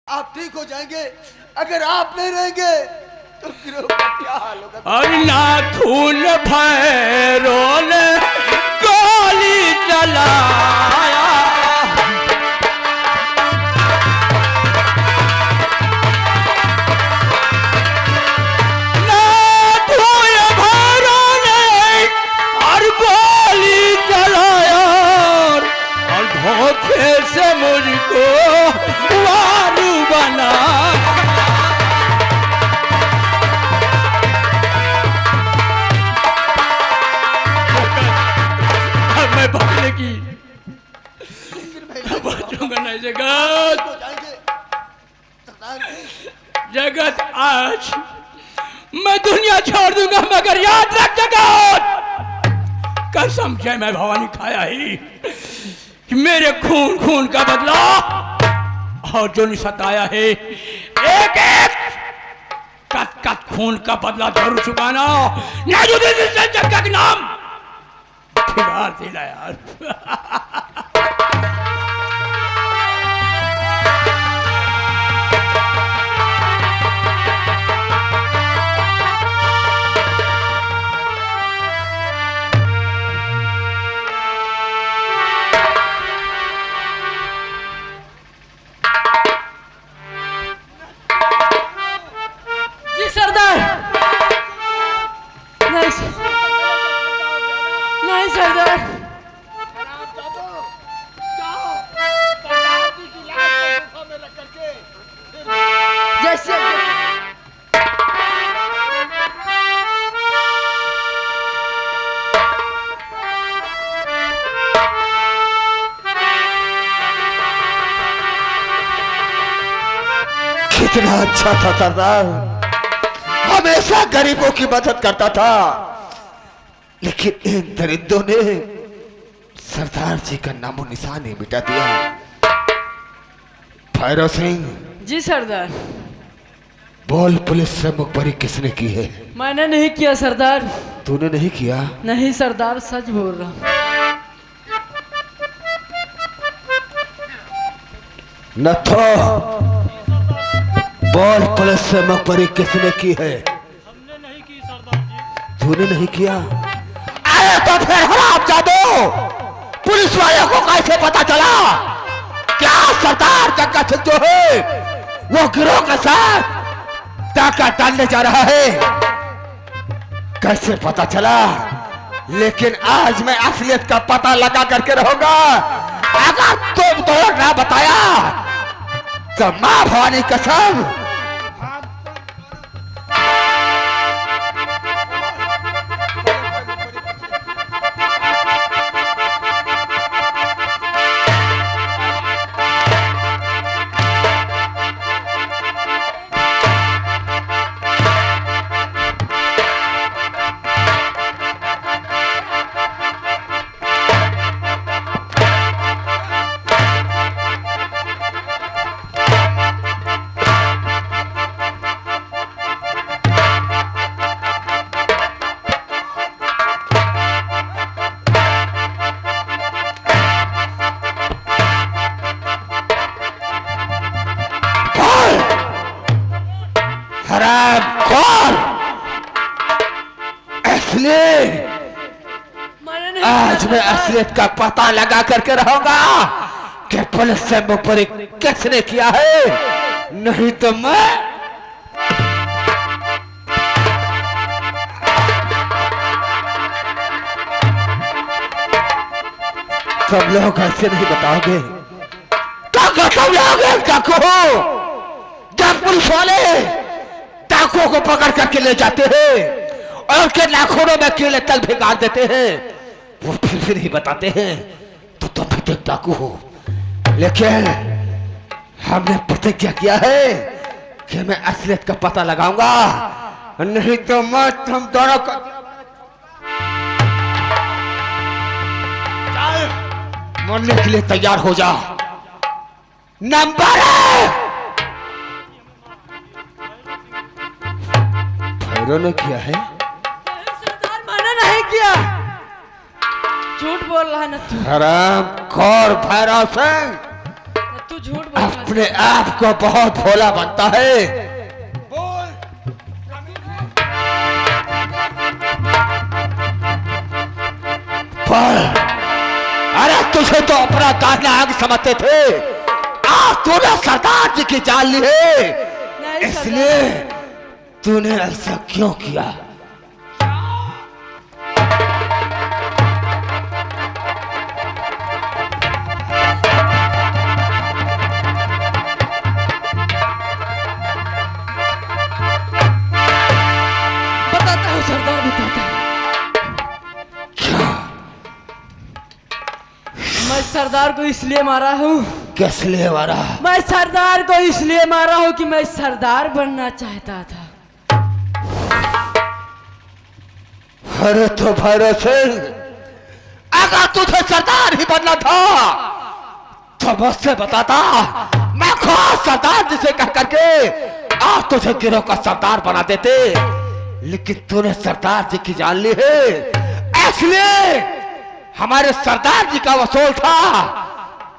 आप ठीक हो जाएंगे। अगर आप नहीं रहेंगे तो गिरोह का क्या हाल होगा? और नाथुन भैरो ने गोली चलाया, नाथुन भैरो ने और गोली चलाया, और धोखे से मुझको वारू बना। मैं भागने की बचूंगा नहीं। जगत हो जाएंगे सरदार। जगत आज मैं दुनिया छोड़ दूंगा, मगर याद रख जगत, कसम से मैं भवानी खाया ही कि मेरे खून खून का बदला और जो नहीं सताया है, एक एक कत कत खून का बदला जरूर चुकाना। नजुद्दीन से जग्गा के नाम फिलहाल दिला यार। जी सरदार। नहीं नहीं सरदार। जैसे कितना अच्छा था सरदार, हमेशा गरीबों की मदद करता था, लेकिन इन दरिंदों ने सरदार जी का नामो निशान ही मिटा दिया। भैरव सिंह, जी सरदार। बोल पुलिस से मुखबरी किसने की है? मैंने नहीं किया सरदार। तूने नहीं किया? नहीं सरदार, सच बोल रहा हूँ। नथो, बोल पुलिस से मुखबरी किसने की है? हमने नहीं की सरदार जी। तूने नहीं किया? अरे तो फिर हरामजादो, पुलिस वालों को कैसे पता चला क्या सरदार जग्गा सिंह जो है वो गिरोह के साथ डाका डालने जा रहा है? कैसे पता चला? लेकिन आज मैं असलियत का पता लगा करके रहूंगा। अगर तुम तो ना बताया तो मां भवानी कसम आज मैं असलियत का पता लगा करके रहूंगा कि पुलिस से मुखबरी किसने किया है, नहीं तो मैं सब लोग ऐसे नहीं बताओगे। क्या सब लोग डाकू हो? जब पुलिस वाले डाकुओं को पकड़ करके ले जाते हैं और उनके नाखूनों में कीड़े तक भिगा देते हैं, वो फिर नहीं बताते हैं तो तुम भी एक डाकू हो। लेकिन हमने प्रतिज्ञा किया है कि मैं असलियत का पता लगाऊंगा, नहीं तो मैं तुम दोनों को मरने के लिए तैयार हो जा। नंबर भैरव ने किया है? सरदार, मैंने नहीं किया। झूठ बोल रहा है ना तू। हराम खोर भैरव सिंह, तू झूठ अपने आप को बहुत भोला बनता है। पर अरे तुझे तो अपना दाहिना अंग समझते थे, आज तूने सरदार जी की जान ली है, नहीं इसलिए सरदार। तूने ऐसा क्यों किया? बताता हूँ सरदार, बताता हूँ। मैं सरदार को इसलिए मारा हूँ, किस लिए मारा? मैं सरदार को इसलिए मारा हूँ कि मैं सरदार बनना चाहता था। अरे तो भैरव सिंह, अगर तुझे सरदार ही बनना था तो मुझसे बताता, मैं खुद सरदार जी से कह करके आज तुझे गिरोह का सरदार बना देते। लेकिन तूने सरदार जी की जान ली है, इसलिए हमारे सरदार जी का वसूल था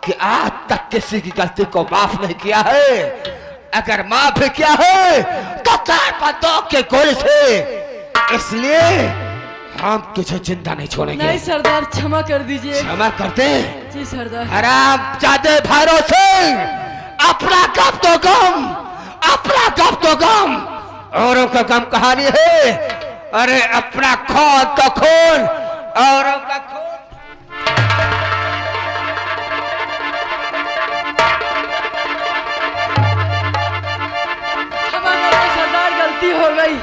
कि आज तक किसी की गलती को माफ नहीं किया है। अगर माफ भी किया है तो 4 बंदूक के गोली से, इसलिए हम तुझे जिंदा नहीं छोड़ेंगे। नहीं सरदार, क्षमा कर दीजिए। क्षमा करते? जी सरदार। हराम जादे भैरव सिंह, अपना गम तो गम, अपना गम तो गम, औरों का गम कहानी है। अरे अपना खून तो खून, औरों का खून। क्षमा करो सरदार, गलती हो गई।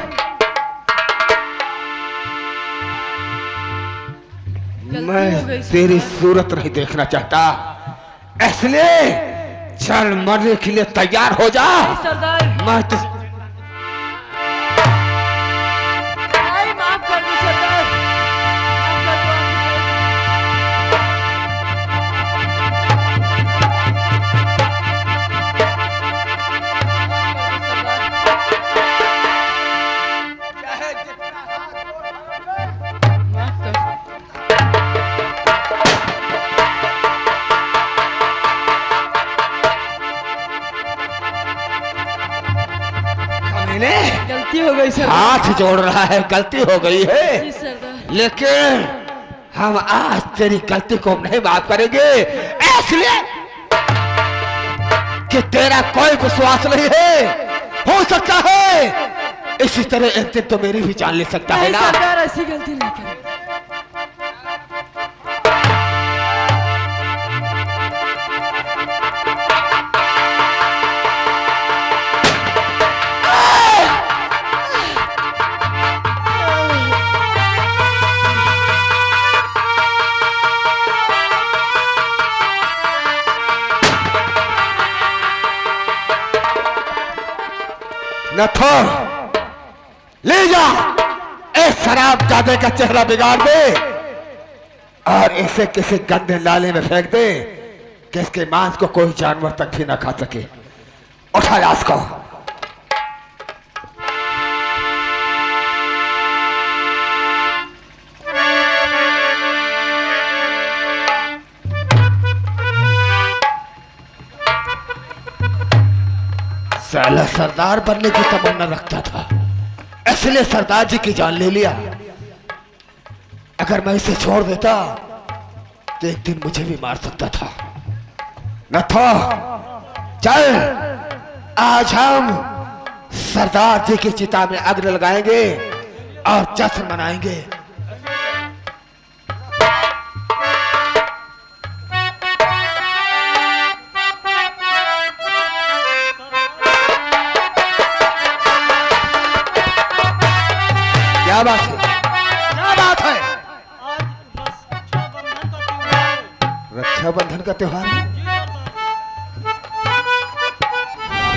गलती हो गई मैं तेरी सरदार। सूरत नहीं देखना चाहता, इसलिए चल मरने के लिए तैयार हो जा। सरदार, मैं तो नहीं, माफ कर दो सरदार, माफ कर दो। माफ कर। कमीने, गलती हो गई सरदार। हाथ जोड़ रहा है, गलती हो गई है, जी सरदार। लेकिन हम आज तेरी गलती को नहीं माफ करेंगे, इसलिए कि तेरा कोई विश्वास नहीं है। हो सकता है इसी तरह एक दिन तो मेरी भी जान ले सकता है नहीं ना। सरदार, ऐसी गलती नहीं करें। नथो, ले जा इस शराब जादे का चेहरा बिगाड़ दे और इसे किसी गंदे नाले में फेंक दे कि इसके मांस को कोई जानवर तक भी ना खा सके। उठा लाश को। साला सरदार बनने की तमन्ना रखता था, इसलिए सरदार जी की जान ले लिया। अगर मैं इसे छोड़ देता तो एक दिन मुझे भी मार सकता था। नथो, चल आज हम सरदार जी की चिता में आग लगाएंगे और जश्न मनाएंगे। क्या बात है? क्या बात है? आज रक्षाबंधन रक्षाबंधन का त्योहार है। का त्योहार है? जी सरदार।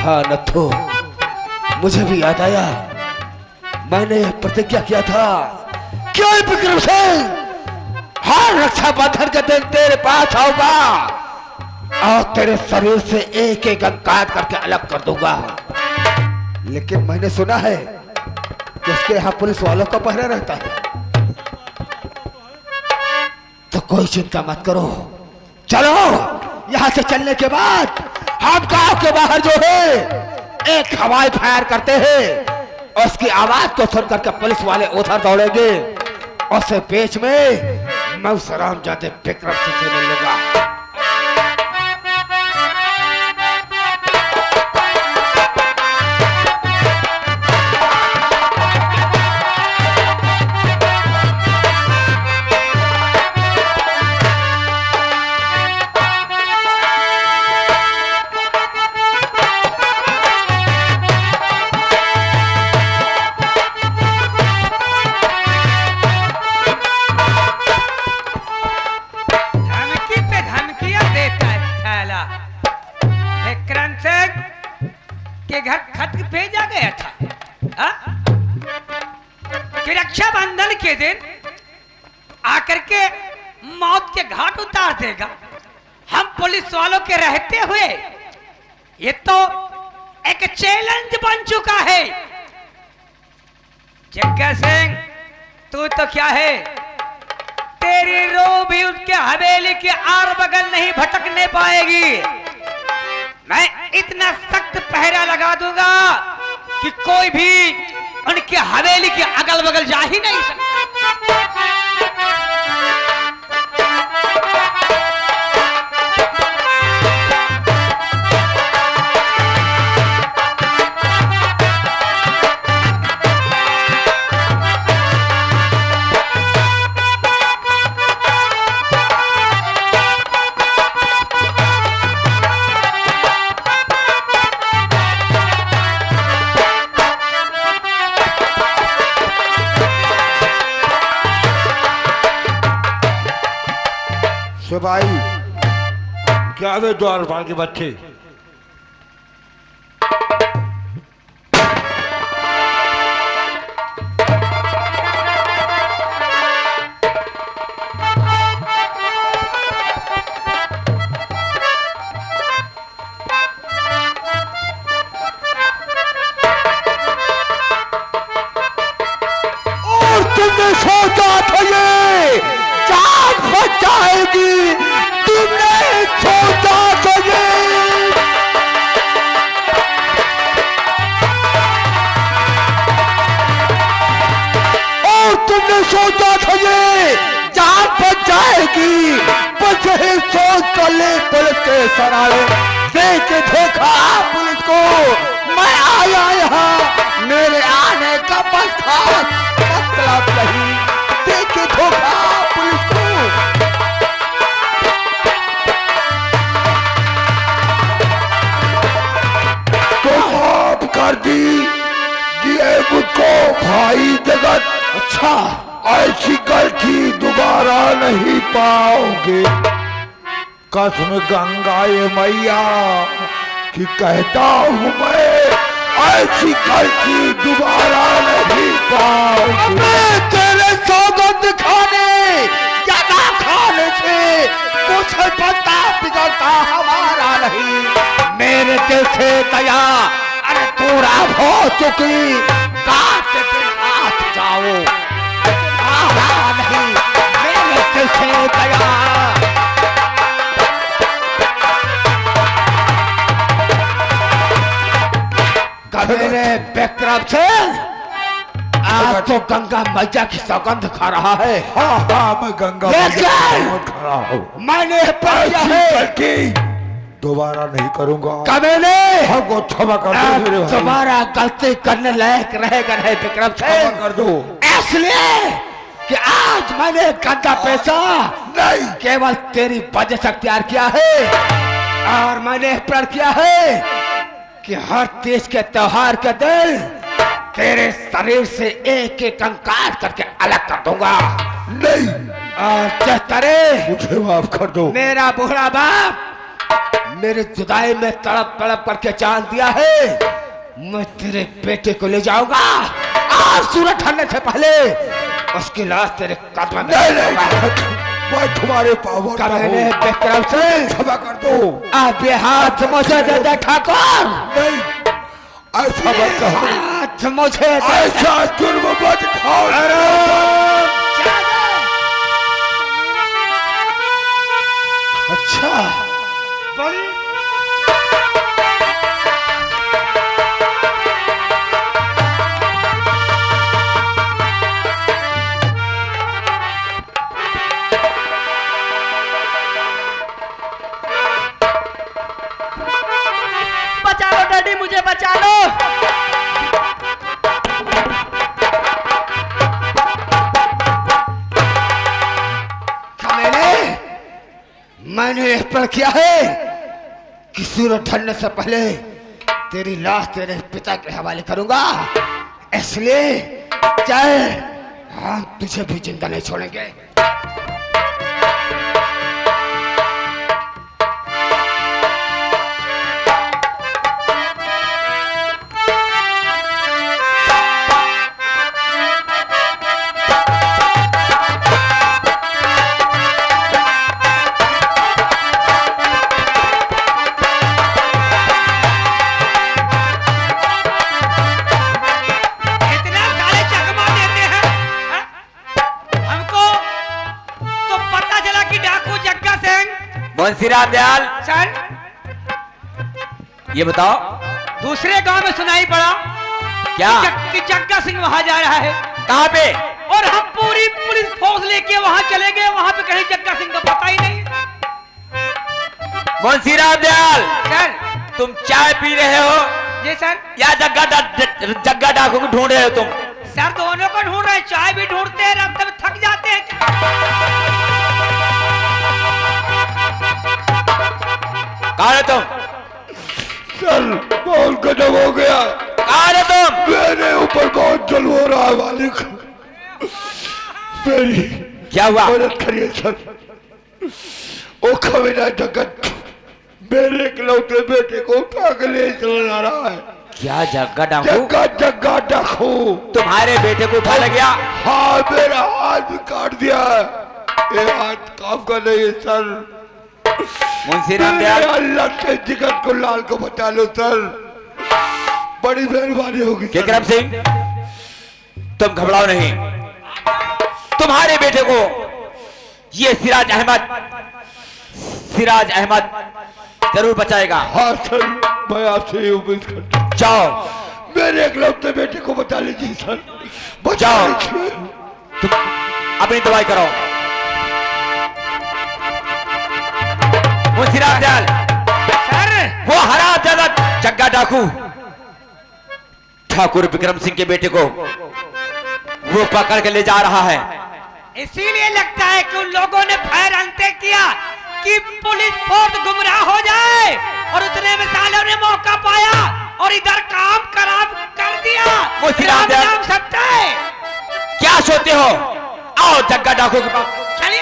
हाँ नथो, मुझे भी याद आया, मैंने प्रतिज्ञा किया था क्यों विक्रम सिंह हर रक्षाबंधन के दिन तेरे पास आऊंगा और तेरे शरीर से एक एक अंग काट करके अलग कर दूंगा। लेकिन मैंने सुना है कि उसके यहाँ पुलिस वालों का पहरा रहता है, तो कोई चिंता मत करो। चलो, यहाँ से चलने के बाद हम गांव के बाहर जो है एक हवाई फायर करते हैं, उसकी आवाज को सुनकर के पुलिस वाले उधर दौड़ेंगे। उससे बीच में मैं उस हरामजादे विक्रम सिंह से मिल लूंगा। धमकी पे धमकियां देता है साला। विक्रम सिंह के घर खत भेजा गया था, हाँ? कि रक्षाबंधन के दिन आकर के मौत के घाट उतार देगा। हम पुलिस वालों के रहते हुए ये तो एक चैलेंज बन चुका है। जग्गा सिंह, तू तो क्या है, तेरी रो भी उसके हवेली के आर बगल नहीं भटकने पाएगी। मैं इतना सख्त पहरा लगा दूंगा कि कोई भी उनके हवेली के अगल बगल जा ही नहीं सकता। सिपाही, क्या वे द्वारपाल के बच्चे? और तुमने सोचा था ये जान बच जाएगी, तुमने सोचा था ये। और तुमने सोचा था ये जान बच जाएगी, बस यही सोच कर ले पुलिस के सराहे देख के धोखा पुलिस को। मैं आया यहाँ, मेरे आने का बस खास मतलब नहीं, देख के धोखा पुलिस को। तो माफ कर दी दिए मुझको भाई जगत। अच्छा, ऐसी गलती दोबारा नहीं पाओगे। कसम गंगा ये मैया कि कहता हूँ मैं, ऐसी गलती दोबारा नहीं पाओगे। मैं तेरे सौगंध खाने या ना खाने से कुछ पता बिगड़ता हमारा नहीं। मेरे दिल से दया अरे पूरा हो चुकी, काट के हाथ जाओ आहा नहीं, मेरे दिल से दया। मेरे विक्रम से आज तो गंगा मैया की सौगंध खा रहा है। हाँ हाँ, मैं गंगा लेकिन खड़ा हूँ। मैंने पाया ऐसी है गलती दोबारा नहीं करूंगा। कमेले हमको क्षमा कर दो मेरे भाई। तुम्हारा गलती करने लायक रहेगा नहीं विक्रम से, क्षमा कर दो। इसलिए कि आज मैंने गंगा पैसा नहीं, केवल तेरी वजह से तैयार किया है। और मैंने प्रण किया है कि हर तीज के त्योहार के दिन तेरे शरीर से एक एक अंग काट करके अलग कर दूंगा। नहीं, और जिस तरह मुझे माफ कर दो। मेरा बूढ़ा बाप मेरे जुदाई में तड़प तड़प करके जान दिया है, मैं तेरे बेटे को ले जाऊंगा और सूरज ढलने से पहले उसकी लाश तेरे कदम में नहीं, रखूंगा। मैं तुम्हारे पावर का मैंने हूँ। विक्रम से क्षमा कर दो। आप ये हाथ मुझे दे दे ठाकुर, नहीं, ऐसा मत कहो। हाथ मुझे दे। ऐसा जुर्म मत खाओ। अच्छा, बोल बचा लो डैडी, मुझे बचा लो। मैंने इस पर किया है कि सूरज ढलने से पहले तेरी लाश तेरे पिता के हवाले करूंगा, इसलिए चल, हम तुझे भी जिंदा नहीं छोड़ेंगे। मुंशीराम दयाल सर, ये बताओ दूसरे गांव में सुनाई पड़ा क्या कि जग्गा सिंह वहां जा रहा है। कहाँ पे? और हम पूरी पुलिस फोर्स लेके वहां चले गए, वहां पे कहीं जग्गा सिंह का पता ही नहीं। मुंशीराम दयाल सर। तुम चाय पी रहे हो जी सर। या जग्गा डाकू को ढूंढ रहे हो तुम? सर दोनों को ढूंढ रहे हैं, चाय भी ढूंढते हैं, रास्ते में थक जाते हैं। कहाँ है तुम? सर बहुत गजब हो गया। कहाँ है तुम? मेरे ऊपर बहुत जल हो रहा है मालिक, मेरी क्या हुआ? मदद करिए सर। वो कमीना जगत मेरे इकलौते बेटे को उठा के ले चला रहा है। क्या जग्गा डाकू? जग्गा जग्गा डाकू तुम्हारे बेटे को उठा ले गया? हाँ, मेरा हाथ भी काट दिया है। ये हाथ काम का नहीं है सर। मुंशीराम दयाल अल्लाह के जिगर को लाल को बचा लो सर, बड़ी मेहरबानी होगी सर। विक्रम सिंह तुम घबराओ नहीं, तुम्हारे बेटे को ये सिराज अहमद जरूर बचाएगा। हाँ सर, मैं आपसे ये उम्मीद करता हूँ। जाओ मेरे इकलौते बेटे को बचा लीजिए सर, बचा जाओ। लीजिए। तुम अपनी दवाई कराओ। मुंशीराम दयाल सर वो हरामजादा जग्गा डाकू ठाकुर विक्रम सिंह के बेटे को वो पकड़ के ले जा रहा है। इसीलिए लगता है कि उन लोगों ने फायर अंते किया कि पुलिस फोर्स गुमराह हो जाए, और उतने में सालों ने मौका पाया और इधर काम खराब कर दिया। मुंशीराम दयाल राम सत्ता है। क्या सोते हो? आओ जग्गा डाकू के पास। चलिए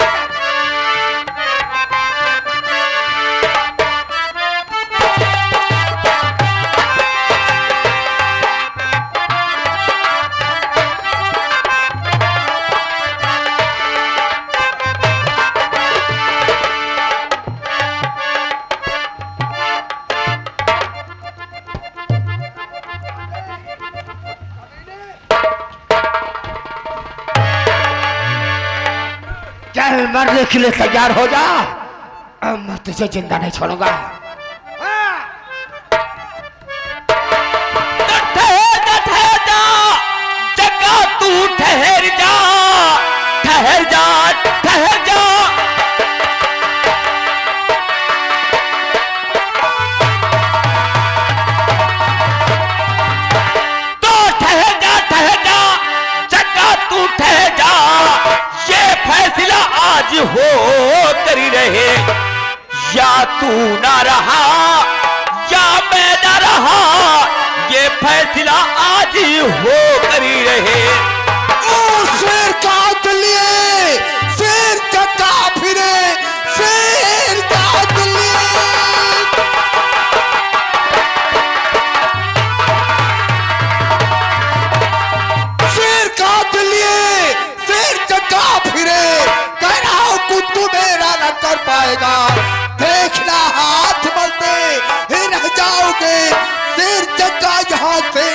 चल, मरने के लिए तैयार हो जा, अब मैं तुझे जिंदा नहीं छोड़ूंगा। ठहर जा जग्गा, तू ठहर जा, ठहर जा, ठहर जा। तो ठहर जा जग्गा, तू ठहर जा। ये फैसला आज हो करी रहे, या तू ना रहा या मैं ना रहा, ये फैसला आज हो करी रहे। शेर काट लिए, शेर चक्का फिरे, शेर काट लिए। शेर काट लिए, शेर चक्का फिरे, कह रहा हूं कुत्तू मेरा न कर पाएगा। देखना हाथ मलते ही रह जाओगे, शेर चक्का यहाँ से